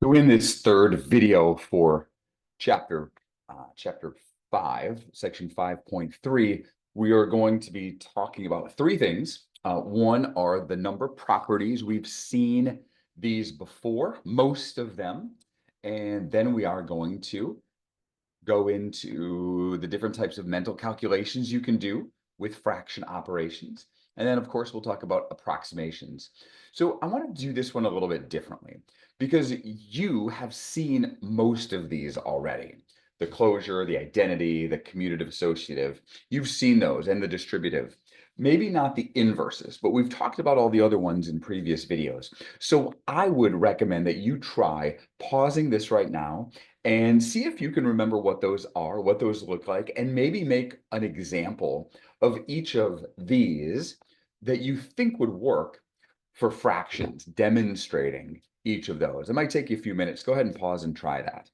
So in this third video for chapter chapter 5, section 5.3, we are going to be talking about three things. One are the number properties. We've seen these before, most of them. And then we are going to go into the different types of mental calculations you can do with fraction operations. And then, of course, we'll talk about approximations. So I want to do this one a little bit differently because you have seen most of these already. The closure, the identity, the commutative associative, you've seen those, and the distributive. Maybe not the inverses, but we've talked about all the other ones in previous videos. So I would recommend that you try pausing this right now and see if you can remember what those are, what those look like, and maybe make an example of each of these that you think would work for fractions, demonstrating each of those. It might take you a few minutes. Go ahead and pause and try that.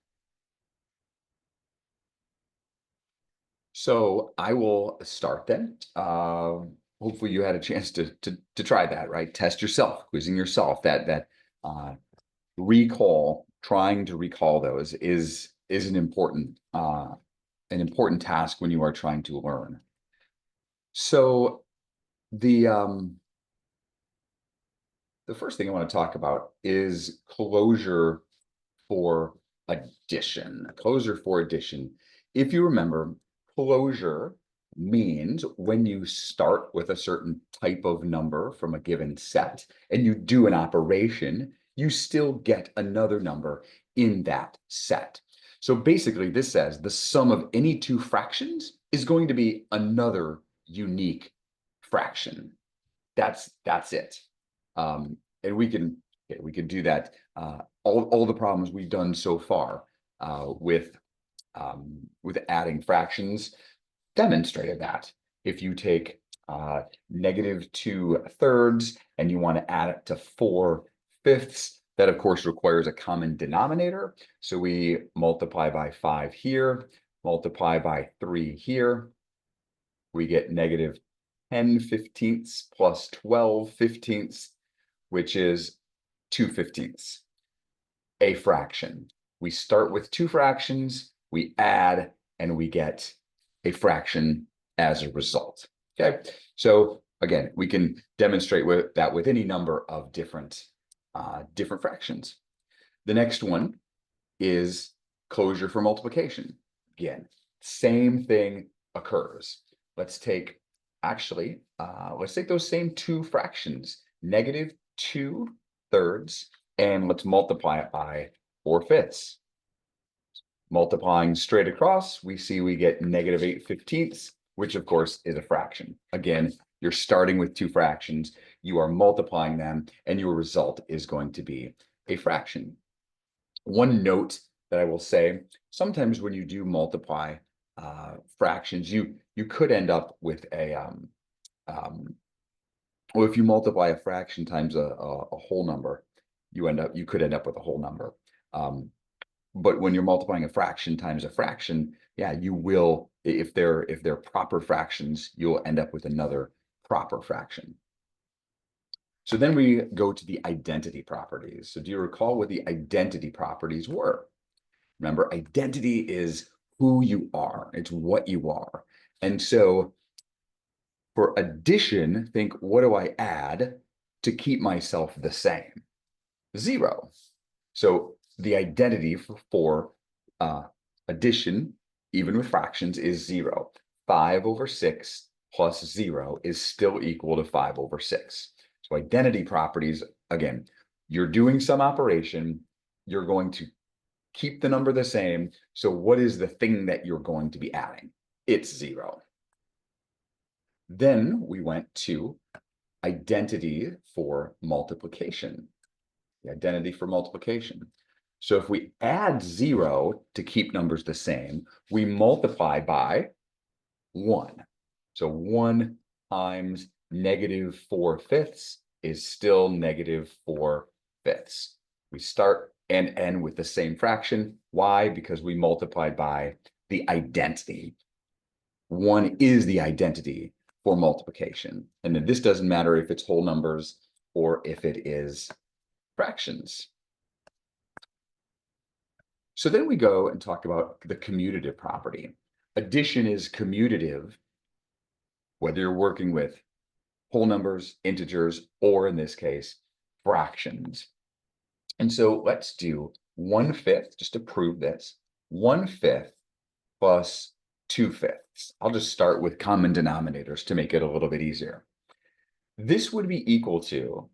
So I will start then. Hopefully you had a chance to try that, right? Test yourself, quizzing yourself. That recall, trying to recall those is an important task when you are trying to learn. So the first thing I want to talk about is closure for addition. Closure for addition. If you remember, closure means when you start with a certain type of number from a given set and you do an operation, you still get another number in that set. So basically, this says the sum of any two fractions is going to be another unique fraction. That's it. And we can do that. All the problems we've done so far with adding fractions demonstrated that. If you take -2/3 and you want to add it to 4/5, that of course requires a common denominator. So we multiply by 5 here, multiply by 3 here. We get -10/15 plus 12/15, which is 2/15, a fraction. We start with two fractions, we add, and we get a fraction as a result. Okay, so again, we can demonstrate that with any number of different fractions. The next one is closure for multiplication. Again, same thing occurs. Let's take those same two fractions, -2/3, and let's multiply it by 4/5. Multiplying straight across, we see we get -8/15, which of course is a fraction. Again, you're starting with two fractions, you are multiplying them, and your result is going to be a fraction. One note that I will say, sometimes when you do multiply fractions, you could end up with well, if you multiply a fraction times a whole number, you could end up with a whole number. But when you're multiplying a fraction times a fraction, yeah, you will, if they're proper fractions, you'll end up with another proper fraction. So then we go to the identity properties. So do you recall what the identity properties were? Remember, identity is who you are. It's what you are. And so for addition, think, what do I add to keep myself the same? 0. So the identity for addition, even with fractions, is 0. 5/6 plus 0 is still equal to 5/6. So identity properties, again, you're doing some operation, you're going to keep the number the same. So what is the thing that you're going to be adding? It's 0. Then we went to identity for multiplication. The identity for multiplication. So if we add 0 to keep numbers the same, we multiply by 1. So 1 times -4/5 is still -4/5. We start and end with the same fraction. Why? Because we multiplied by the identity. 1 is the identity for multiplication. And then this doesn't matter if it's whole numbers or if it is fractions. So then we go and talk about the commutative property. Addition is commutative, whether you're working with whole numbers, integers, or in this case, fractions. And so let's do 1/5, just to prove this, 1/5 plus 2/5. I'll just start with common denominators to make it a little bit easier. This would be equal to,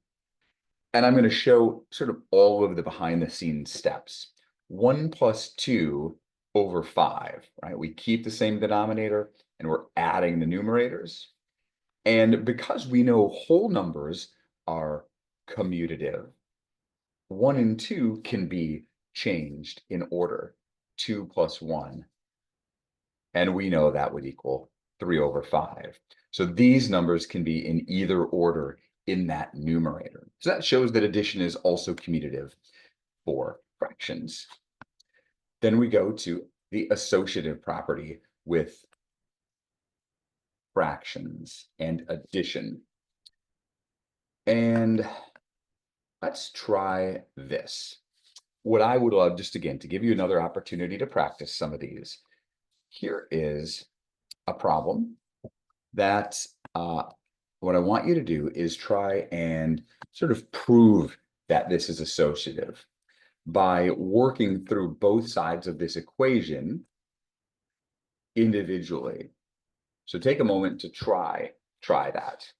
and I'm going to show sort of all of the behind the scenes steps. 1 plus 2 over 5, right? We keep the same denominator and we're adding the numerators. And because we know whole numbers are commutative, 1 and 2 can be changed in order. 2 plus 1. And we know that would equal 3 over 5. So these numbers can be in either order in that numerator. So that shows that addition is also commutative for fractions. Then we go to the associative property with fractions and addition. And let's try this. What I would love, just again, to give you another opportunity to practice some of these. Here is a problem that what I want you to do is try and sort of prove that this is associative by working through both sides of this equation individually. So take a moment to try that.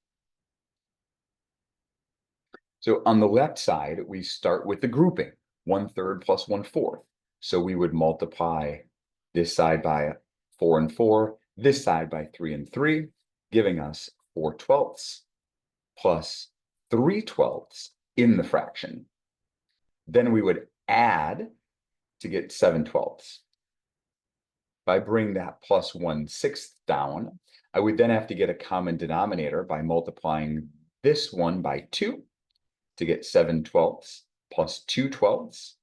So on the left side, we start with the grouping, 1/3 plus 1/4. So we would multiply this side by 4 and 4, this side by 3 and 3, giving us 4/12 plus 3/12 in the fraction. Then we would add to get 7/12. If I bring that plus 1/6 down, I would then have to get a common denominator by multiplying this one by 2 to get 7/12 plus 2/12.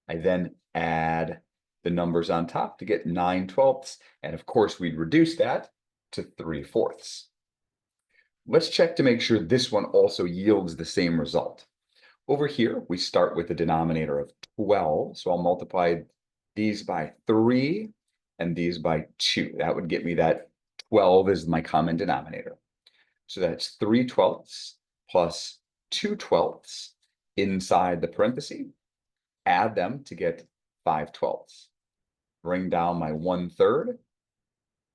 I then add the numbers on top to get 9/12. And of course, we'd reduce that to 3/4. Let's check to make sure this one also yields the same result. Over here, we start with the denominator of 12. So I'll multiply these by 3 and these by 2. That would get me that 12 is my common denominator. So that's 3/12 plus 2/12 inside the parenthesis. Add them to get 5/12. Bring down my 1/3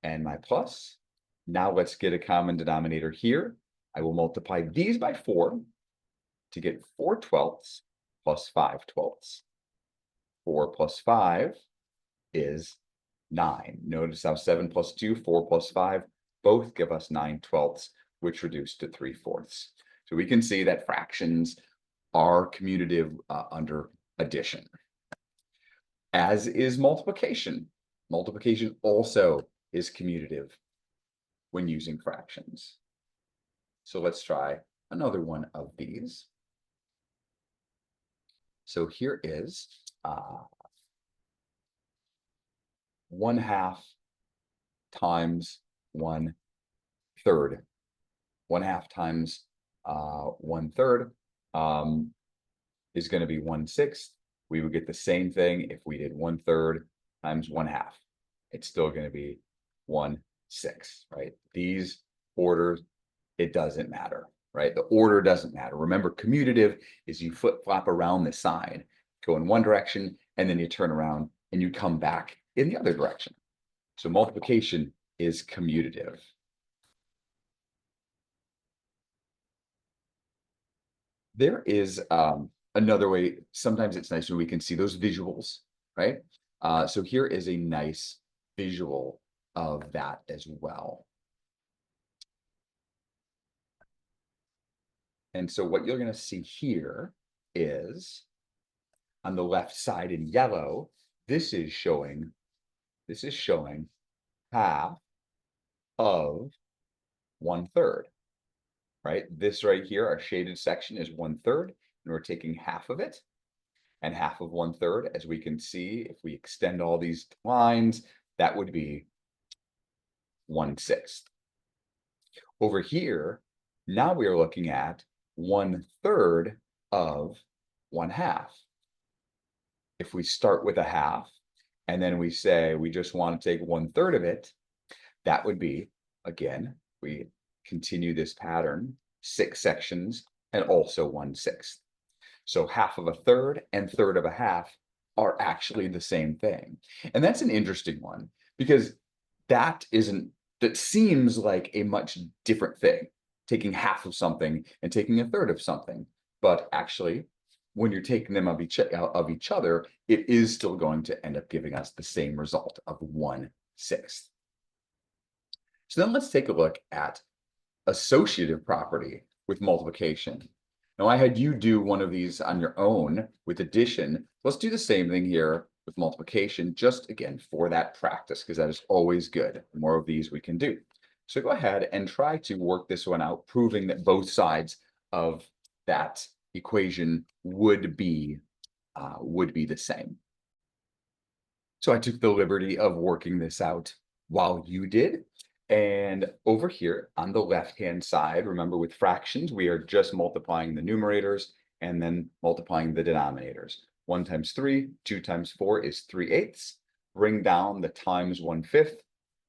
and my plus. Now let's get a common denominator here. I will multiply these by 4 to get 4/12 plus 5/12. 4 plus 5 is 9. Notice how 7 plus 2, 4 plus 5, both give us 9/12, which reduce to 3/4. So we can see that fractions are commutative under addition. As is multiplication. Multiplication also is commutative when using fractions. So let's try another one of these. So here is 1/2 times 1/3. 1/2 times 1/3 is going to be 1/6. We would get the same thing if we did 1/3 times 1/2. It's still going to be 1/6, right? These orders, it doesn't matter, right? The order doesn't matter. Remember, commutative is you flip-flop around the sign, go in one direction, and then you turn around and you come back in the other direction. So multiplication is commutative. There is another way. Sometimes it's nice when we can see those visuals, right? So here is a nice visual of that as well. And so what you're going to see here is on the left side in yellow, this is showing half of 1/3, right? This right here, our shaded section is 1/3, and we're taking half of it. And half of 1/3, as we can see, if we extend all these lines, that would be 1/6. Over here, now we are looking at 1/3 of 1/2. if we start with a half and then we say we just want to take 1/3 of it, that would be, again, we continue this pattern, 6 sections and also 1/6. So half of a third and third of a half are actually the same thing. And that's an interesting one because that seems like a much different thing, taking half of something and taking a third of something. But actually, when you're taking them of each other, it is still going to end up giving us the same result of 1/6. So then let's take a look at associative property with multiplication. Now I had you do one of these on your own with addition. Let's do the same thing here with multiplication, just again for that practice, because that is always good. The more of these we can do. So go ahead and try to work this one out, proving that both sides of that equation would be the same. So I took the liberty of working this out while you did. And over here on the left-hand side, remember with fractions, we are just multiplying the numerators and then multiplying the denominators. 1 times 3, 2 times 4 is 3/8. Bring down the times 1/5.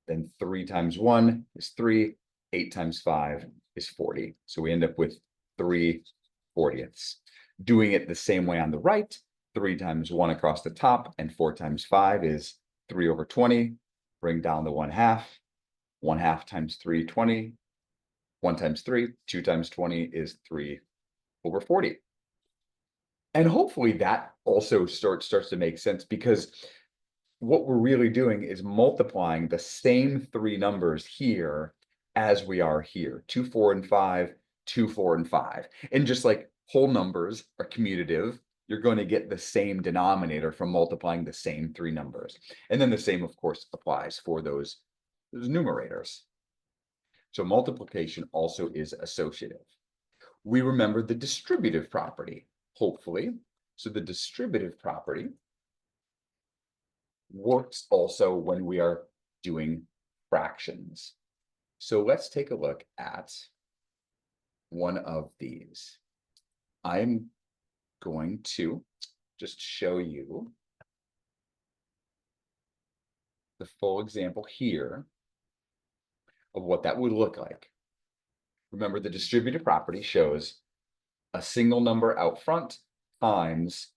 Then 3 times 1 is 3. 8 times 5 is 40. So we end up with 3/40. Doing it the same way on the right, 3 times 1 across the top and 4 times 5 is 3/20. Bring down the 1/2. 1/2 times 3, 20. 1 times 3, 2 times 20 is 3/40. And hopefully that also starts to make sense, because what we're really doing is multiplying the same 3 numbers here as we are here. 2, 4, and 5, 2, 4, and 5. And just like whole numbers are commutative, you're going to get the same denominator from multiplying the same 3 numbers. And then the same, of course, applies for those numerators. So multiplication also is associative. We remember the distributive property, hopefully. So the distributive property works also when we are doing fractions. So let's take a look at one of these. I'm going to just show you the full example here of what that would look like. Remember, the distributive property shows a single number out front times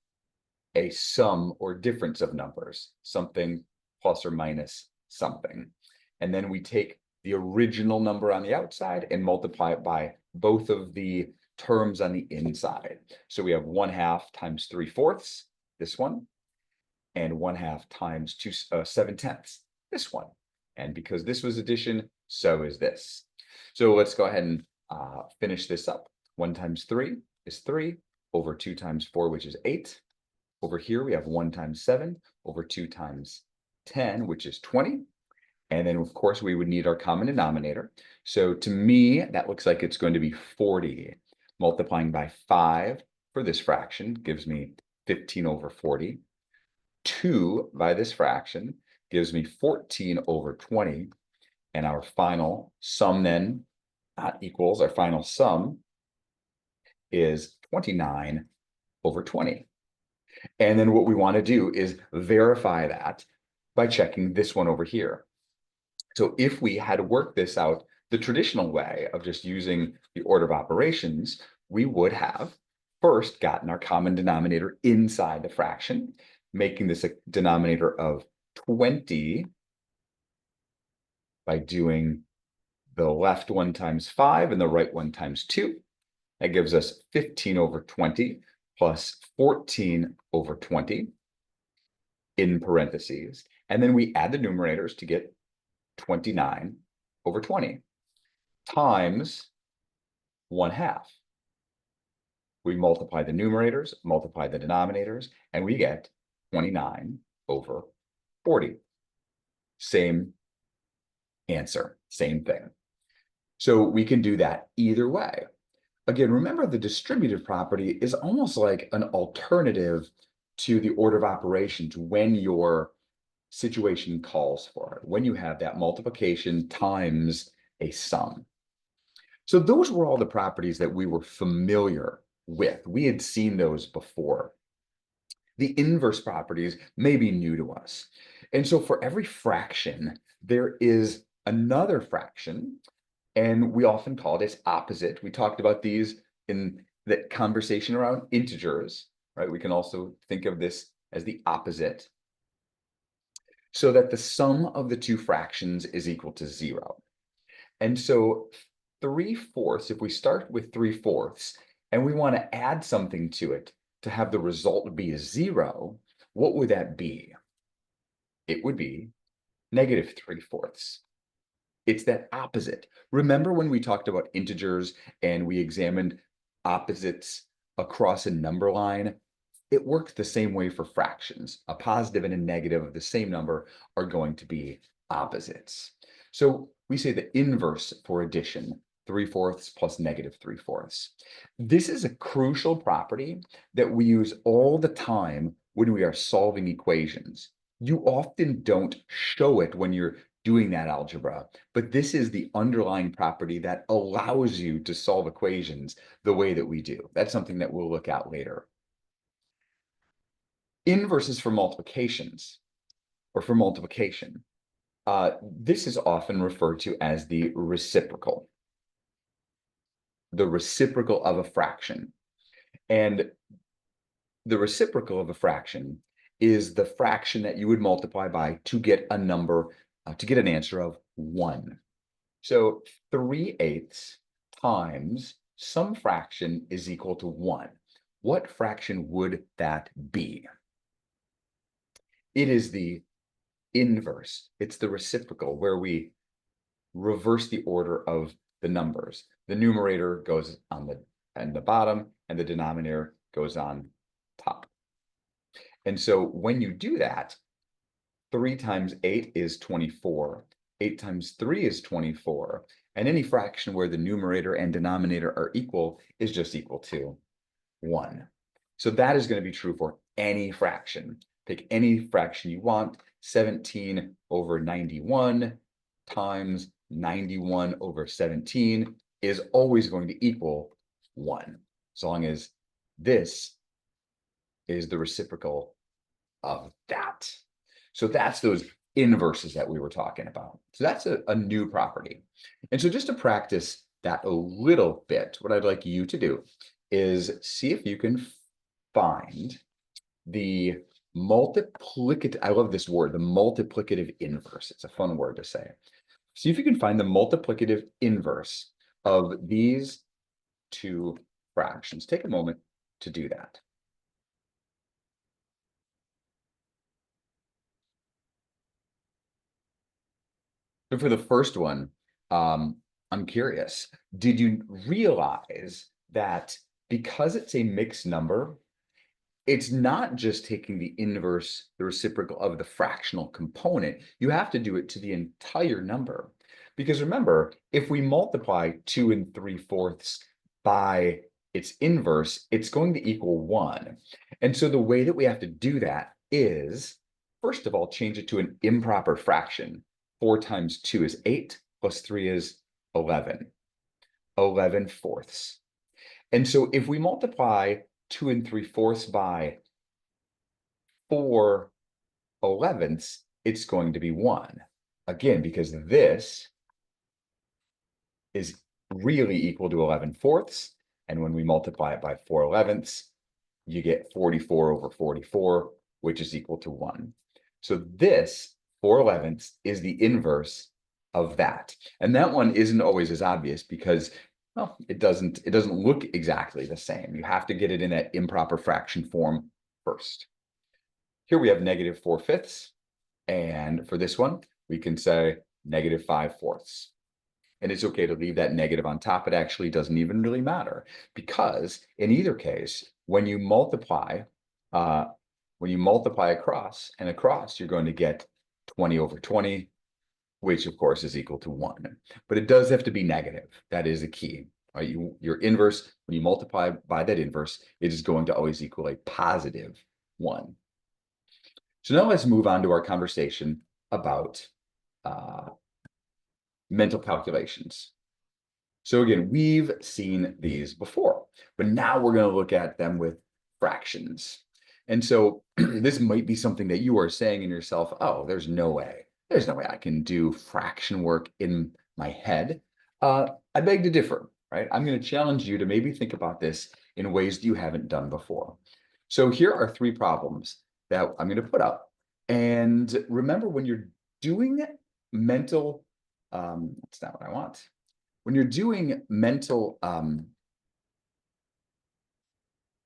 a sum or difference of numbers, something plus or minus something. And then we take the original number on the outside and multiply it by both of the terms on the inside. So we have 1/2 times 3/4, this one, and 1/2 times 7/10, this one. And because this was addition, so is this. So let's go ahead and finish this up. 1 times 3 is 3 over 2 times 4, which is 8. Over here, we have 1 times 7 over 2 times 10, which is 20. And then, of course, we would need our common denominator. So to me, that looks like it's going to be 40. Multiplying by 5 for this fraction gives me 15/40. 2 by this fraction gives me 14/20. And our final sum then equals, our final sum is 29/20. And then what we want to do is verify that by checking this one over here. So if we had worked this out the traditional way of just using the order of operations, we would have first gotten our common denominator inside the fraction, making this a denominator of 20 by doing the left one times 5 and the right one times 2. That gives us 15/20 plus 14/20 in parentheses. And then we add the numerators to get 29/20 times 1/2. We multiply the numerators, multiply the denominators, and we get 29/40. Same answer, same thing. So we can do that either way. Again, remember the distributive property is almost like an alternative to the order of operations when your situation calls for it, when you have that multiplication times a sum. So those were all the properties that we were familiar with. We had seen those before. The inverse properties may be new to us. And so for every fraction, there is another fraction, and we often call it its opposite. We talked about these in the conversation around integers, right? We can also think of this as the opposite, so that the sum of the two fractions is equal to 0. And so 3/4, if we start with 3/4 and we want to add something to it to have the result be 0, what would that be? It would be negative 3/4. It's that opposite. Remember when we talked about integers and we examined opposites across a number line? It works the same way for fractions. A positive and a negative of the same number are going to be opposites. So we say the inverse for addition, 3/4 plus negative 3/4. This is a crucial property that we use all the time when we are solving equations. You often don't show it when you're doing that algebra, but this is the underlying property that allows you to solve equations the way that we do. That's something that we'll look at later. Inverses for multiplications or for multiplication. This is often referred to as the reciprocal of a fraction. And the reciprocal of a fraction is the fraction that you would multiply by to get a number, to get an answer of 1. So 3/8 times some fraction is equal to 1. What fraction would that be? It is the inverse. It's the reciprocal, where we reverse the order of the numbers. The numerator goes on the bottom and the denominator goes on top. And so when you do that, 3 times 8 is 24. 8 times 3 is 24. And any fraction where the numerator and denominator are equal is just equal to 1. So that is going to be true for any fraction. Pick any fraction you want. 17 over 91 times 91 over 17 is always going to equal 1, as long as this is the reciprocal of that. So that's those inverses that we were talking about. So that's a new property. And so just to practice that a little bit, what I'd like you to do is see if you can find the multiplicative, I love this word, the multiplicative inverse. It's a fun word to say. See if you can find the multiplicative inverse of these two fractions. Take a moment to do that. So for the first one, I'm curious, did you realize that because it's a mixed number, it's not just taking the inverse, the reciprocal of the fractional component, you have to do it to the entire number. Because remember, if we multiply 2 3/4 by its inverse, it's going to equal 1. And so the way that we have to do that is, first of all, change it to an improper fraction. 4 times 2 is 8, plus 3 is 11. 11/4. And so if we multiply 2 3/4 by 4/11, it's going to be 1. Again, because this is really equal to 11/4. And when we multiply it by 4/11, you get 44 over 44, which is equal to 1. So this 4/11 is the inverse of that. And that one isn't always as obvious because, well, it doesn't look exactly the same. You have to get it in that improper fraction form first. Here we have negative 4/5. And for this one, we can say negative 5/4. And it's okay to leave that negative on top. It actually doesn't even really matter, because in either case, when you multiply across and across, you're going to get 20 over 20, which of course is equal to 1. But it does have to be negative. That is a key. Right? Your inverse, when you multiply by that inverse, it is going to always equal a positive 1. So now let's move on to our conversation about mental calculations. So again, we've seen these before, but now we're going to look at them with fractions. And so this might be something that you are saying in yourself, oh, there's no way. There's no way I can do fraction work in my head. I beg to differ, right? I'm going to challenge you to maybe think about this in ways that you haven't done before. So here are 3 problems that I'm going to put up. And remember, when you're doing mental, that's not what I want. When you're doing mental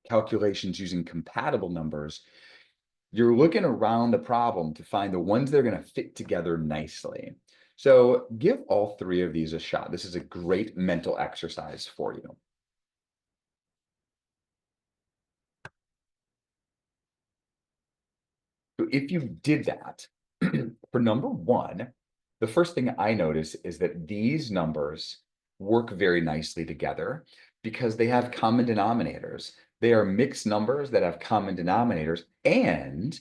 calculations using compatible numbers, you're looking around the problem to find the ones that are going to fit together nicely. So give all 3 of these a shot. This is a great mental exercise for you. So if you did that, for number 1, the first thing I notice is that these numbers work very nicely together because they have common denominators. They are mixed numbers that have common denominators, and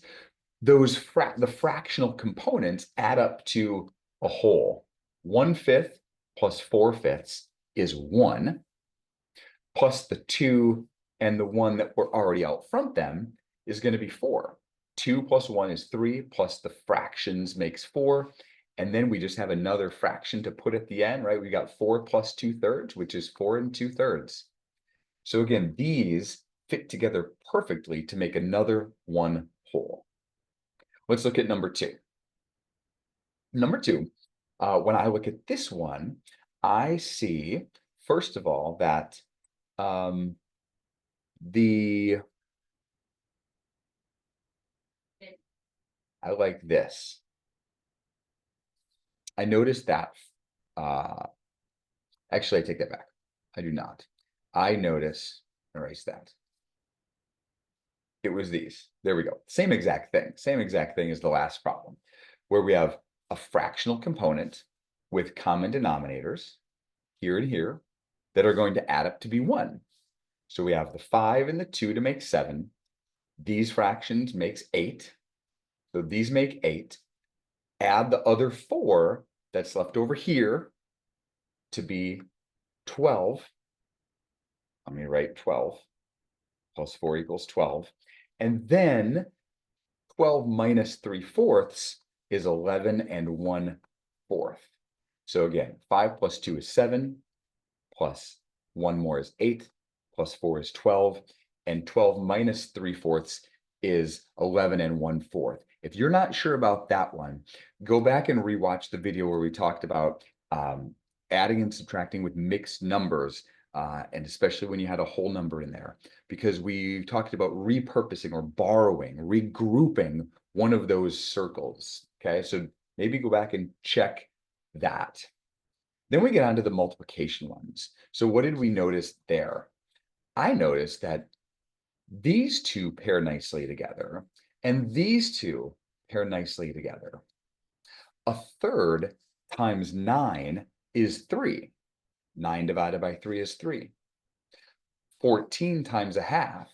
the fractional components add up to a whole. 1/5 plus 4/5 is 1, plus the 2 and the 1 that were already out front them is going to be 4. 2 plus 1 is 3, plus the fractions makes 4. And then we just have another fraction to put at the end, right? We got 4 plus 2/3, which is 4 2/3. So again, these fit together perfectly to make another 1 whole. Let's look at number 2. Number 2, when I look at this one, I see, first of all, that I like this. I noticed that, actually, I take that back. I do not. I notice, erase that. It was these. There we go. Same exact thing. Same exact thing as the last problem, where we have a fractional component with common denominators here and here that are going to add up to be 1. So we have the 5 and the 2 to make 7. These fractions makes 8. So these make 8. Add the other 4 that's left over here to be 12. Let me write 12 plus 4 equals 12. And then 12 minus 3/4 is 11 and 1/4. So again, 5 plus 2 is 7, plus 1 more is 8, plus 4 is 12, and 12 minus 3/4 is 11 and 1/4. If you're not sure about that one, go back and rewatch the video where we talked about adding and subtracting with mixed numbers, and especially when you had a whole number in there, because we talked about repurposing or borrowing, regrouping one of those circles. Okay, so maybe go back and check that. Then we get on to the multiplication ones. So what did we notice there? I noticed that these 2 pair nicely together, and these 2 pair nicely together. 1/3 times 9 is 3. 9 divided by 3 is 3. 14 times 1/2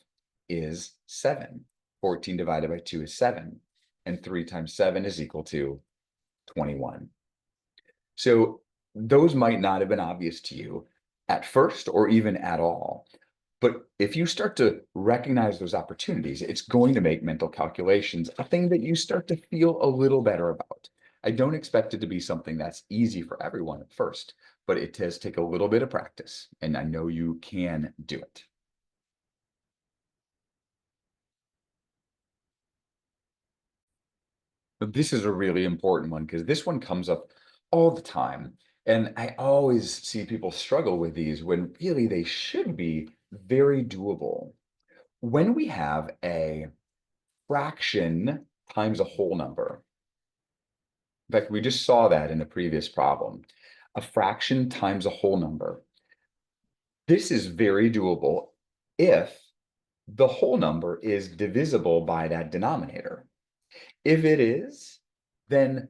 is 7. 14 divided by 2 is 7. And 3 times 7 is equal to 21. So those might not have been obvious to you at first or even at all. But if you start to recognize those opportunities, it's going to make mental calculations a thing that you start to feel a little better about. I don't expect it to be something that's easy for everyone at first, but it does take a little bit of practice, and I know you can do it. But this is a really important one because this one comes up all the time. And I always see people struggle with these when really they should be very doable. When we have a fraction times a whole number, in fact, we just saw that in the previous problem, a fraction times a whole number. This is very doable if the whole number is divisible by that denominator. If it is, then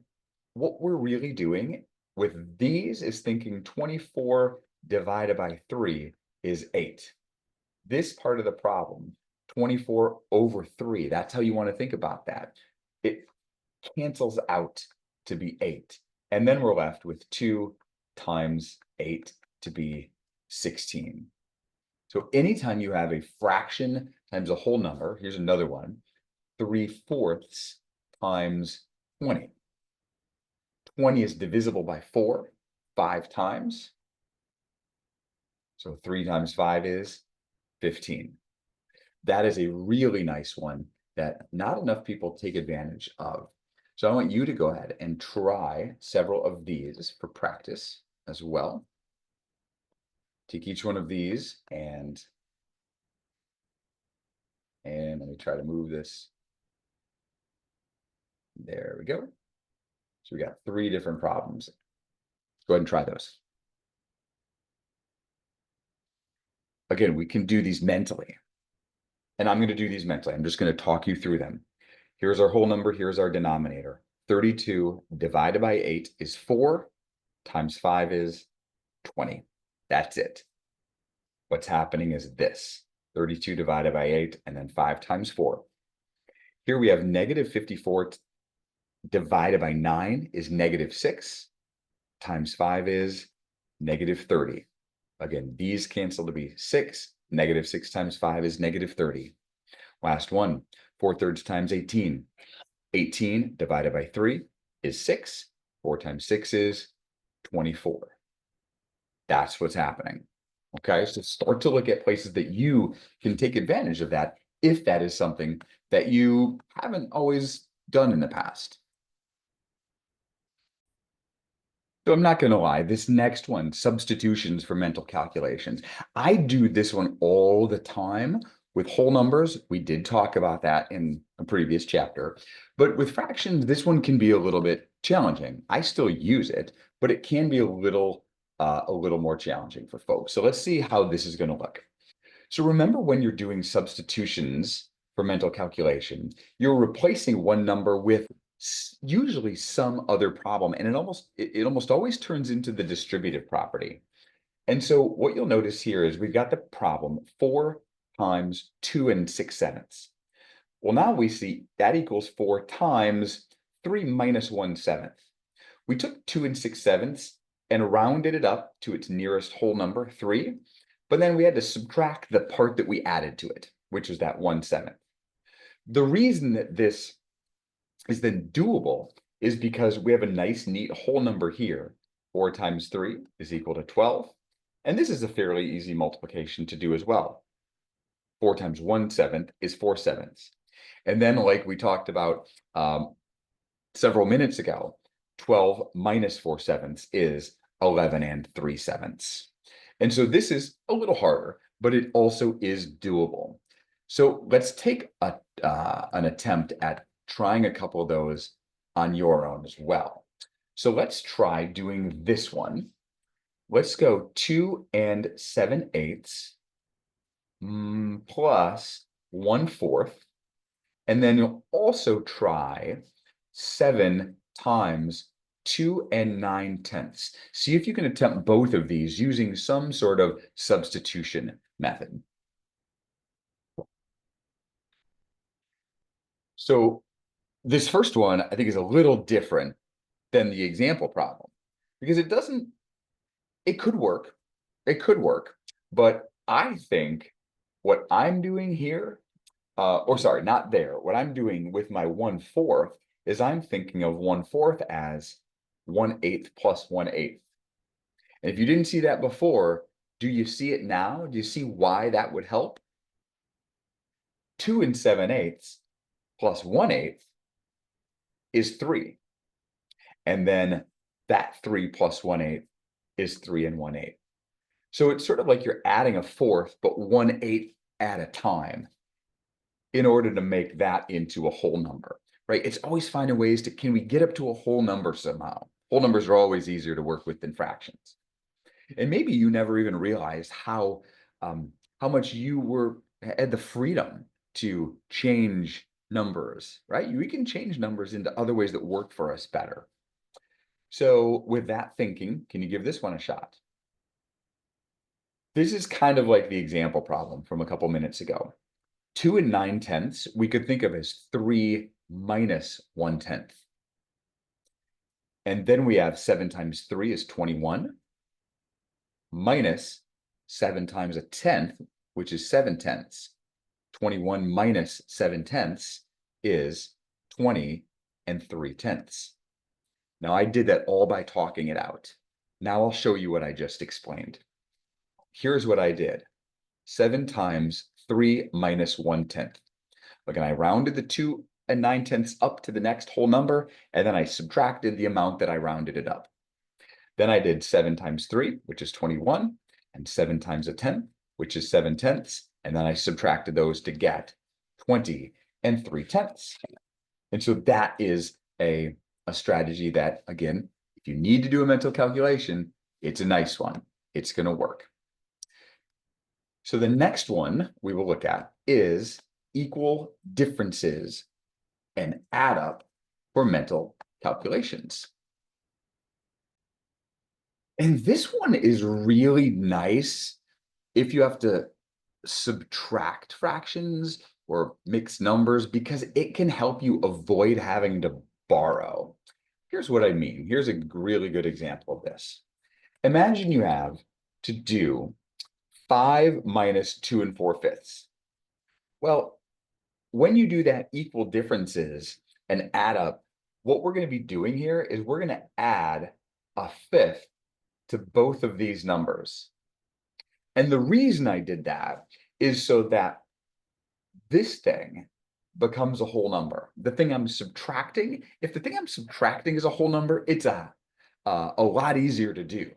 what we're really doing with these is thinking 24 divided by 3 is 8. This part of the problem, 24 over 3, that's how you want to think about that. It cancels out to be 8. And then we're left with 2 times 8 to be 16. So anytime you have a fraction times a whole number, here's another one. 3/4 times 20. 20 is divisible by 4, 5 times. So 3 times 5 is 15. That is a really nice one that not enough people take advantage of. So I want you to go ahead and try several of these for practice as well. Take each one of these and let me try to move this. There we go. So we got 3 different problems. Go ahead and try those. Again, we can do these mentally. And I'm going to do these mentally. I'm just going to talk you through them. Here's our whole number. Here's our denominator. 32 divided by 8 is 4, times 5 is 20. That's it. What's happening is this. 32 divided by 8, and then 5 times 4. Here we have negative 54 divided by 9 is negative 6, times 5 is negative 30. Again, these cancel to be 6. Negative 6 times 5 is negative 30. Last one, 4/3 times 18. 18 divided by 3 is 6. 4 times 6 is 24. That's what's happening. Okay, so start to look at places that you can take advantage of that if that is something that you haven't always done in the past. So I'm not going to lie, this next one, substitutions for mental calculations. I do this one all the time with whole numbers. We did talk about that in a previous chapter, but with fractions, this one can be a little bit challenging. I still use it, but it can be a little more challenging for folks. So let's see how this is going to look. So remember when you're doing substitutions for mental calculation, you're replacing one number with usually some other problem, and it almost always turns into the distributive property. And so what you'll notice here is we've got the problem 4 times 2 6/7. Well, now we see that equals 4 times 3 minus 1/7. We took 2 6/7 and rounded it up to its nearest whole number, 3, but then we had to subtract the part that we added to it, which is that 1/7. The reason that this is then doable is because we have a nice, neat whole number here. 4 times 3 is equal to 12. And this is a fairly easy multiplication to do as well. 4 times 1/7 is 4/7. And then, like we talked about several minutes ago, 12 minus 4/7 is 11 3/7. And so this is a little harder, but it also is doable. So let's take an attempt at trying a couple of those on your own as well. So let's try doing this one. Let's go 2 7/8 plus 1/4. And then you'll also try 7 times 2 9/10. See if you can attempt both of these using some sort of substitution method. So this first one, I think, is a little different than the example problem because it could work. It could work. But I think what I'm doing here, or sorry, not there. What I'm doing with my 1/4 is I'm thinking of 1/4 as 1/8 plus 1/8. And if you didn't see that before, do you see it now? Do you see why that would help? 2 7/8 plus 1/8 is 3. And then that 3 plus 1/8 is 3 1/8. So it's sort of like you're adding a fourth, but 1/8 at a time in order to make that into a whole number, right? It's always finding ways to, can we get up to a whole number somehow? Whole numbers are always easier to work with than fractions. And maybe you never even realized how much you had the freedom to change numbers, right? We can change numbers into other ways that work for us better. So with that thinking, can you give this one a shot? This is kind of like the example problem from a couple minutes ago. 2 9/10 we could think of as 3 minus 1/10. And then we have 7 times 3 is 21, minus 7 times 1/10, which is 7/10. 21 minus 7/10 is 20 and 3/10. Now I did that all by talking it out. Now I'll show you what I just explained. Here's what I did. 7 times 3 minus 1/10. Again, I rounded the 2 and 9/10 up to the next whole number, and then I subtracted the amount that I rounded it up. Then I did 7 times 3, which is 21, and 7 times a 10th, which is 7/10, and then I subtracted those to get 20 and 3/10. And so that is a strategy that, again, if you need to do a mental calculation, it's a nice one. It's going to work. So the next one we will look at is equal differences and add up for mental calculations. And this one is really nice if you have to subtract fractions or mix numbers, because it can help you avoid having to borrow. Here's what I mean. Here's a really good example of this. Imagine you have to do 5 minus 2 4/5. Well, when you do that equal differences and add up, what we're going to be doing here is we're going to add a fifth to both of these numbers. And the reason I did that is so that this thing becomes a whole number. The thing I'm subtracting, if the thing I'm subtracting is a whole number, it's a lot easier to do.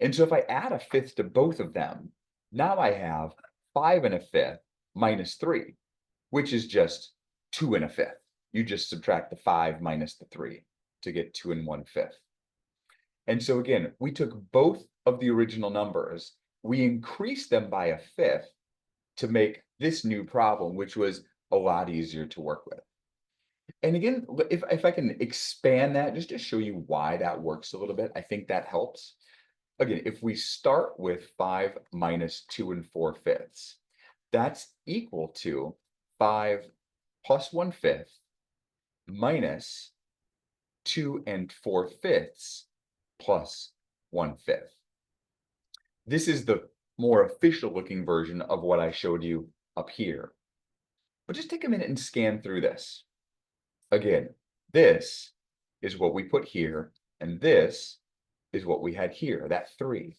And so if I add a fifth to both of them, now I have 5 1/5 minus 3, which is just 2 1/5. You just subtract the 5 minus the 3 to get 2 1/5. And so again, we took both of the original numbers, we increased them by a fifth to make this new problem, which was a lot easier to work with. And again, if I can expand that just to show you why that works a little bit, I think that helps. Again, if we start with 5 minus 2 4/5, that's equal to 5 plus 1/5 minus 2 4/5 plus 1/5. This is the more official looking version of what I showed you up here. But just take a minute and scan through this. Again, this is what we put here, and this is what we had here, that 3.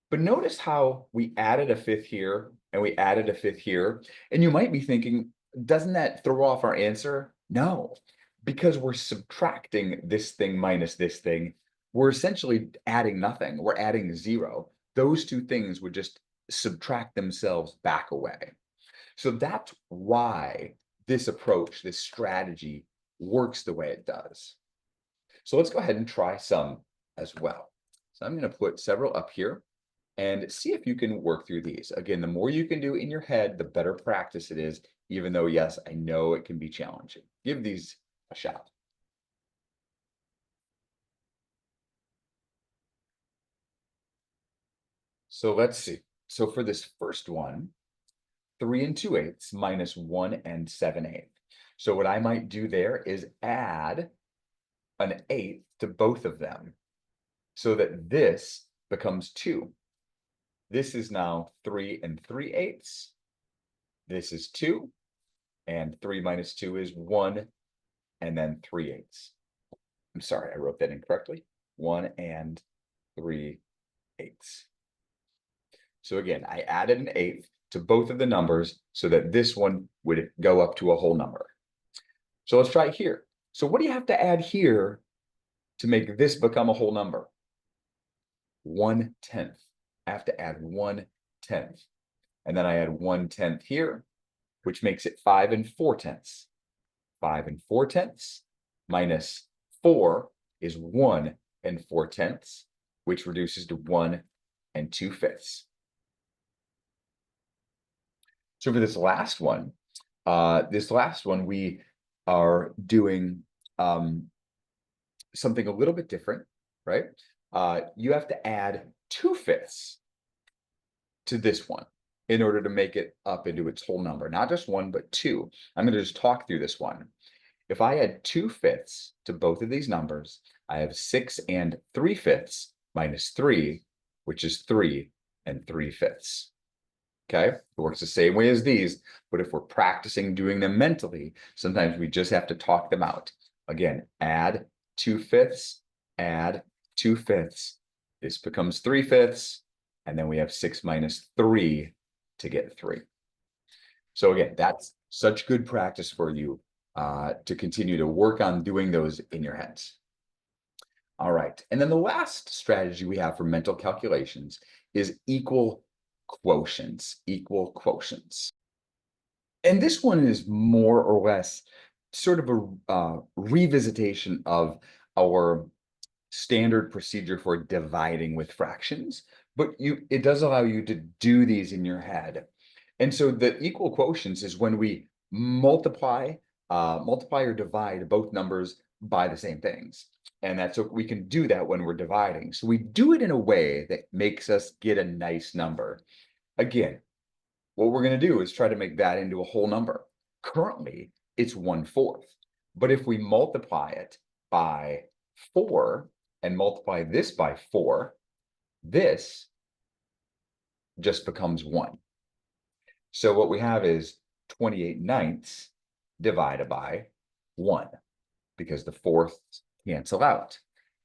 But notice how we added a fifth here and we added a fifth here. And you might be thinking, doesn't that throw off our answer? No, because we're subtracting this thing minus this thing. We're essentially adding nothing. We're adding 0. Those two things would just subtract themselves back away. So that's why this approach, this strategy, works the way it does. So let's go ahead and try some as well. So I'm going to put several up here and see if you can work through these. Again, the more you can do in your head, the better practice it is, even though, yes, I know it can be challenging. Give these a shot. So let's see. So for this first one, 3 2/8 minus 1 7/8. So what I might do there is add an 8 to both of them so that this becomes 2. This is now 3 3/8. This is 2, and 3 minus 2 is 1, and then 3/8. I'm sorry, I wrote that incorrectly. 1 3/8. So again, I added an 8th to both of the numbers so that this one would go up to a whole number. So let's try it here. So what do you have to add here to make this become a whole number? 1/10. I have to add 1/10. And then I add 1/10 here, which makes it 5 4/10. 5 4/10 minus 4 is 1 4/10, which reduces to 1 2/5. So for this last one, we are doing something a little bit different, right? You have to add 2/5 to this one in order to make it up into its whole number, not just 1, but 2. I'm going to just talk through this one. If I add 2/5 to both of these numbers, I have 6 3/5 minus 3, which is 3 3/5. Okay, it works the same way as these, but if we're practicing doing them mentally, sometimes we just have to talk them out. Again, add 2/5, add 2/5. This becomes 3/5, and then we have 6 minus 3 to get 3. So again, that's such good practice for you to continue to work on doing those in your heads. All right, and then the last strategy we have for mental calculations is equal quotients, equal quotients. And this one is more or less sort of a revisitation of our standard procedure for dividing with fractions, but it does allow you to do these in your head. And so the equal quotients is when we multiply or divide both numbers by the same things. And that's so we can do that when we're dividing. So we do it in a way that makes us get a nice number. Again, what we're going to do is try to make that into a whole number. Currently, it's 1/4. But if we multiply it by 4 and multiply this by 4, this just becomes 1. So what we have is 28/9 divided by 1, because the fourths cancel out.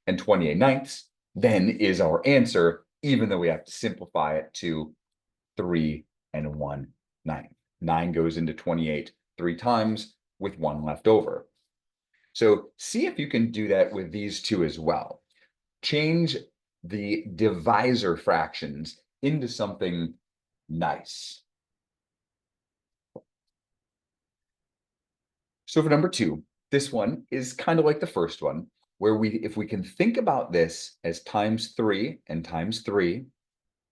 And 28/9 then is our answer, even though we have to simplify it to 3 and 1/9. 9 goes into 28 3 times with 1 left over. So see if you can do that with these two as well. Change the divisor fractions into something nice. So for number 2, this one is kind of like the first one, where if we can think about this as times 3 and times 3,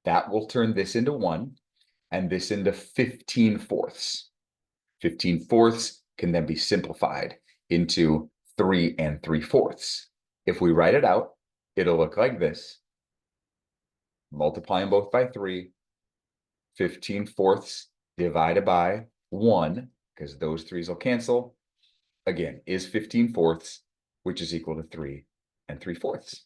that will turn this into 1 and this into 15/4. 15/4 can then be simplified into 3 and 3/4. If we write it out, it'll look like this. Multiply them both by 3, 15/4 divided by 1, because those 3's will cancel, again, is 15/4, which is equal to 3 and 3/4.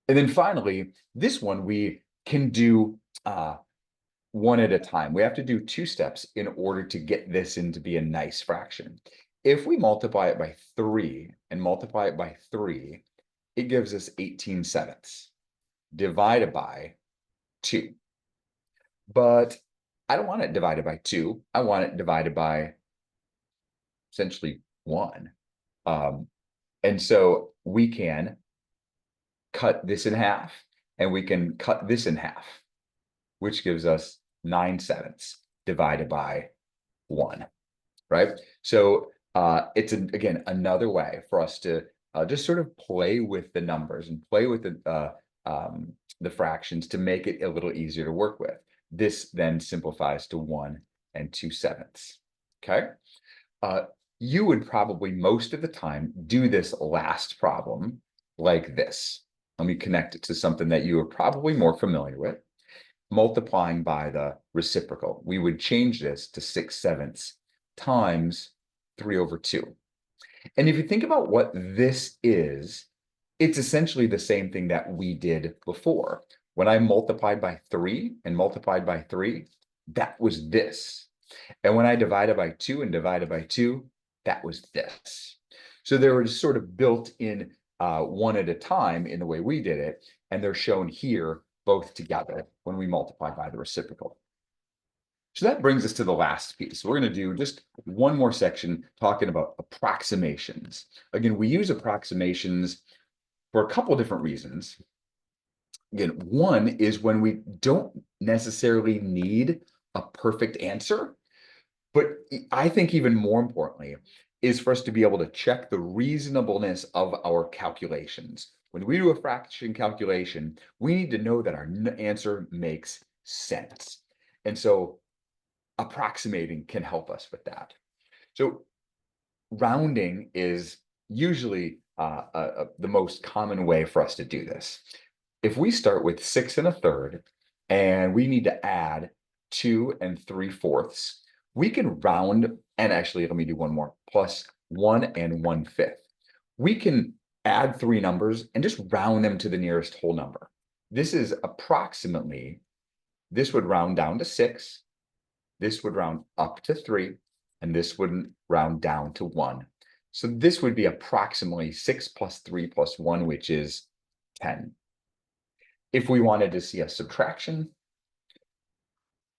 And then finally, this one we can do one at a time. We have to do 2 steps in order to get this in to be a nice fraction. If we multiply it by 3 and multiply it by 3, it gives us 18/7 divided by 2. But I don't want it divided by 2. I want it divided by essentially 1. And so we can cut this in half, and we can cut this in half, which gives us 9/7 divided by 1, right? So it's, again, another way for us to just sort of play with the numbers and play with the fractions to make it a little easier to work with. This then simplifies to 1 and 2/7. Okay? You would probably most of the time do this last problem like this. Let me connect it to something that you are probably more familiar with. Multiplying by the reciprocal. We would change this to 6/7 times 3/2. And if you think about what this is, it's essentially the same thing that we did before. When I multiplied by 3 and multiplied by 3, that was this. And when I divided by 2 and divided by 2, that was this. So they were just sort of built in one at a time in the way we did it, and they're shown here both together when we multiply by the reciprocal. So that brings us to the last piece. We're going to do just one more section talking about approximations. Again, we use approximations for a couple different reasons. Again, one is when we don't necessarily need a perfect answer, but I think even more importantly is for us to be able to check the reasonableness of our calculations. When we do a fraction calculation, we need to know that our answer makes sense. And so approximating can help us with that. So rounding is usually the most common way for us to do this. If we start with 6 1/3 and we need to add 2 3/4, we can round, and actually let me do one more, plus 1 1/5. We can add 3 numbers and just round them to the nearest whole number. This is approximately this would round down to 6, this would round up to 3, and this would round down to 1. So this would be approximately 6 plus 3 plus 1, which is 10. If we wanted to see a subtraction,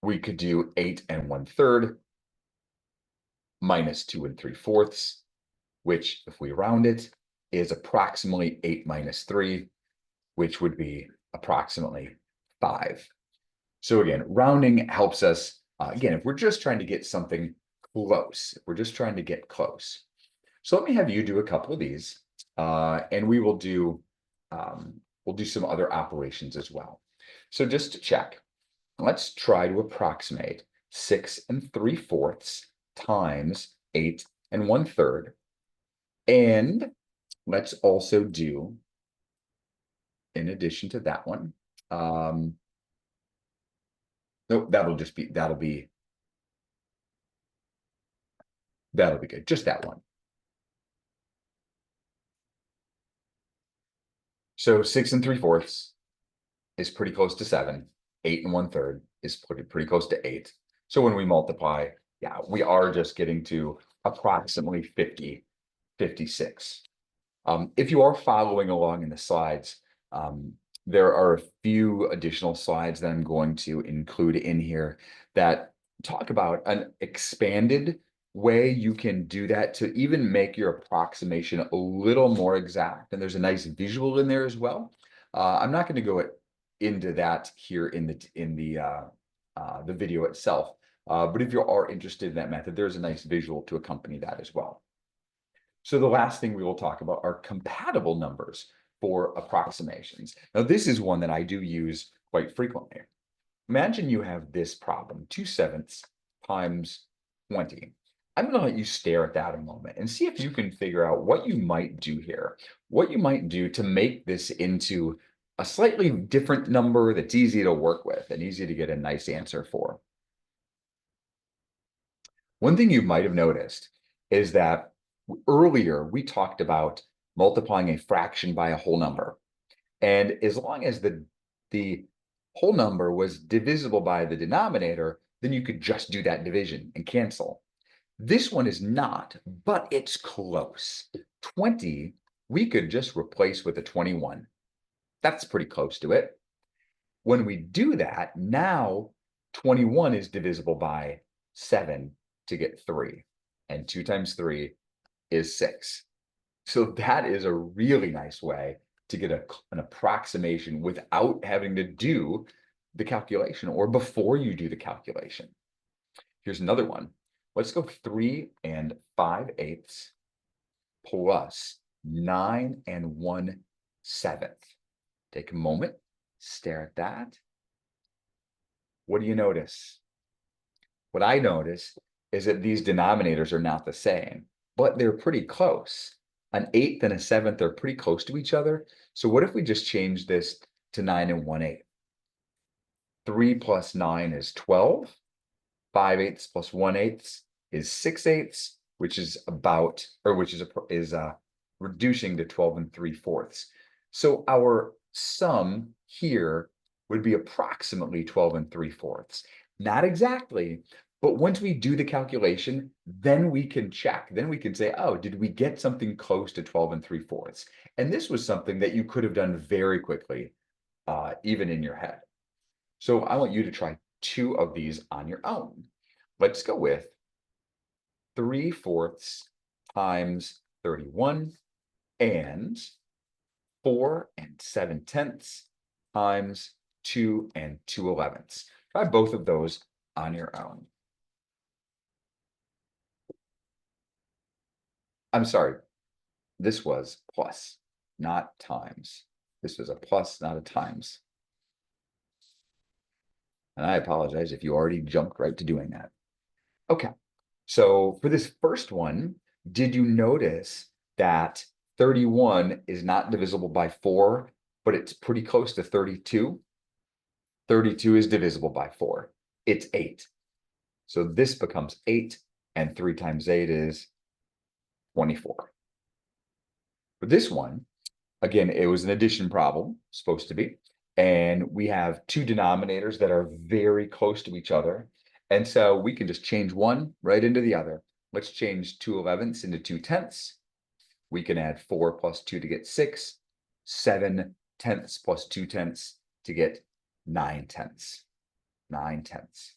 we could do 8 and 1/3 minus 2 and 3/4, which, if we round it, is approximately 8 minus 3, which would be approximately 5. So again, rounding helps us, again, if we're just trying to get something close, if we're just trying to get close. So let me have you do a couple of these, and we'll do some other operations as well. So just to check, let's try to approximate 6 3/4 times 8 and 1/3. And let's also do, in addition to that one, nope, that'll be good. Just that one. So 6 3/4 is pretty close to 7. 8 and 1/3 is pretty close to 8. So when we multiply, yeah, we are just getting to approximately 56. If you are following along in the slides, there are a few additional slides that I'm going to include in here that talk about an expanded way you can do that to even make your approximation a little more exact. And there's a nice visual in there as well. I'm not going to go into that here in the video itself. But if you are interested in that method, there's a nice visual to accompany that as well. So the last thing we will talk about are compatible numbers for approximations. Now, this is one that I do use quite frequently. Imagine you have this problem, 2/7 times 20. I'm going to let you stare at that a moment and see if you can figure out what you might do here, what you might do to make this into a slightly different number that's easy to work with and easy to get a nice answer for. One thing you might have noticed is that earlier we talked about multiplying a fraction by a whole number. And as long as the whole number was divisible by the denominator, then you could just do that division and cancel. This one is not, but it's close. 20, we could just replace with a 21. That's pretty close to it. When we do that, now 21 is divisible by 7 to get 3. And 2 times 3 is 6. So that is a really nice way to get an approximation without having to do the calculation or before you do the calculation. Here's another one. Let's go 3 5/8 plus 9 1/7. Take a moment, stare at that. What do you notice? What I notice is that these denominators are not the same, but they're pretty close. An 1/8 and a 1/7 are pretty close to each other. So what if we just change this to 9 1/8? 3 plus 9 is 12. 5/8 plus 1/8 is 6/8, which is reducing to 12 3/4. So our sum here would be approximately 12 3/4. Not exactly, but once we do the calculation, then we can check. Then we can say, oh, did we get something close to 12 3/4? And this was something that you could have done very quickly, even in your head. So I want you to try 2 of these on your own. Let's go with 3/4 times 31 and 4 7/10 times 2 2/11. Try both of those on your own. I'm sorry, this was plus, not times. This was a plus, not a times. And I apologize if you already jumped right to doing that. Okay, so for this first one, did you notice that 31 is not divisible by 4, but it's pretty close to 32? 32 is divisible by 4. It's 8. So this becomes 8, and 3 times 8 is 24. For this one, again, it was an addition problem, supposed to be, And we have two denominators that are very close to each other. And so we can just change one right into the other. Let's change 2/11ths into 2/10. We can add 4 plus 2 to get 6, 7/10 plus 2/10 to get 9/10. 9/10.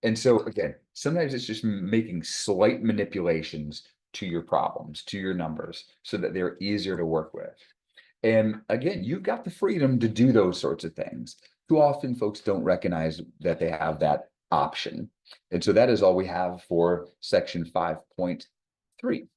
And so again, sometimes it's just making slight manipulations to your problems, to your numbers, so that they're easier to work with. And again, you've got the freedom to do those sorts of things. Too often folks don't recognize that they have that option. And so that is all we have for section 5.3.